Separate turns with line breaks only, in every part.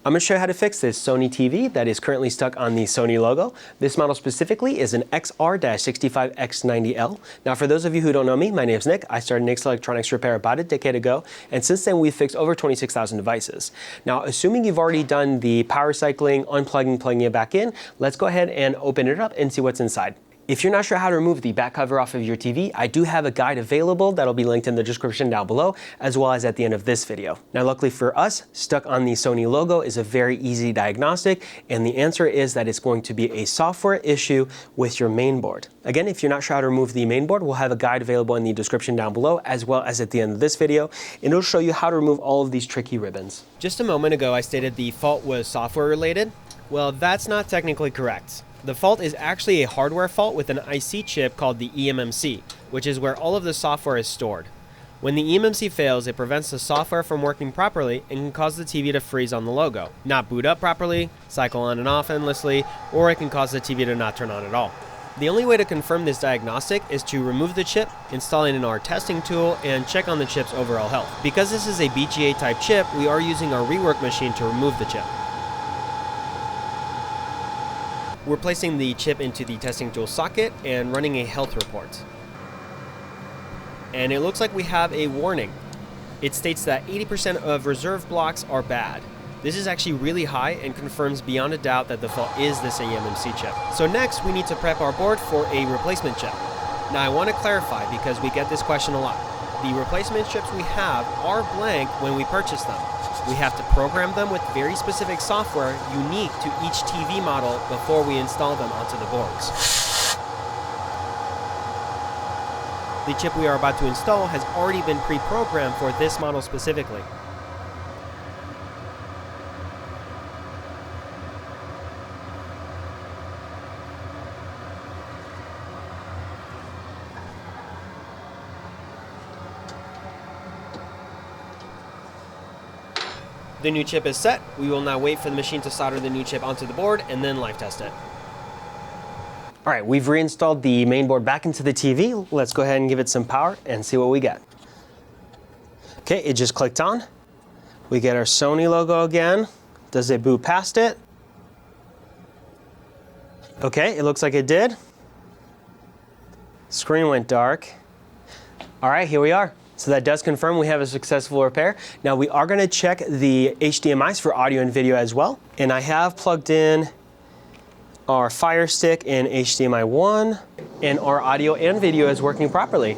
I'm going to show you how to fix this Sony TV that is currently stuck on the Sony logo. This model specifically is an XR-65X90L. Now for those of you who don't know me, my name is Nick. I started Nick's Electronics Repair about a decade ago, and since then we've fixed over 26,000 devices. Now assuming you've already done the power cycling, unplugging, plugging it back in, let's go ahead and open it up and see what's inside. If you're not sure how to remove the back cover off of your TV, I do have a guide available that'll be linked in the description down below, as well as at the end of this video. Now, luckily for us, stuck on the Sony logo is a very easy diagnostic, and the answer is that it's going to be a software issue with your main board. Again, if you're not sure how to remove the main board, we'll have a guide available in the description down below, as well as at the end of this video, and it'll show you how to remove all of these tricky ribbons. Just a moment ago, I stated the fault was software related. Well, that's not technically correct. The fault is actually a hardware fault with an IC chip called the eMMC, which is where all of the software is stored. When the eMMC fails, it prevents the software from working properly and can cause the TV to freeze on the logo, not boot up properly, cycle on and off endlessly, or it can cause the TV to not turn on at all. The only way to confirm this diagnostic is to remove the chip, install it in our testing tool, and check on the chip's overall health. Because this is a BGA type chip, we are using our rework machine to remove the chip. We're placing the chip into the testing tool socket and running a health report. And it looks like we have a warning. It states that 80% of reserve blocks are bad. This is actually really high and confirms beyond a doubt that the fault is this eMMC chip. So next, we need to prep our board for a replacement chip. Now I want to clarify because we get this question a lot. The replacement chips we have are blank when we purchase them. We have to program them with very specific software unique to each TV model before we install them onto the boards. The chip we are about to install has already been pre-programmed for this model specifically. The new chip is set. We will now wait for the machine to solder the new chip onto the board and then live test it. All right, we've reinstalled the main board back into the TV. Let's go ahead and give it some power and see what we get. Okay, it just clicked on. We get our Sony logo again. Does it boot past it? Okay, it looks like it did. Screen went dark. All right, here we are. So that does confirm we have a successful repair. Now we are going to check the HDMIs for audio and video as well. And I have plugged in our Fire Stick in HDMI 1, and our audio and video is working properly.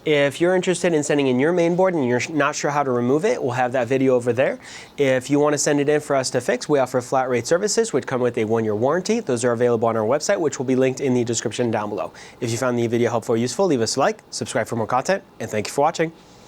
If you're interested in sending in your main board and you're not sure how to remove it, we'll have that video over there. If you want to send it in for us to fix, we offer flat rate services which come with a 1-year warranty. Those are available on our website, which will be linked in the description down below. If you found the video helpful or useful, leave us a like, subscribe for more content, and thank you for watching.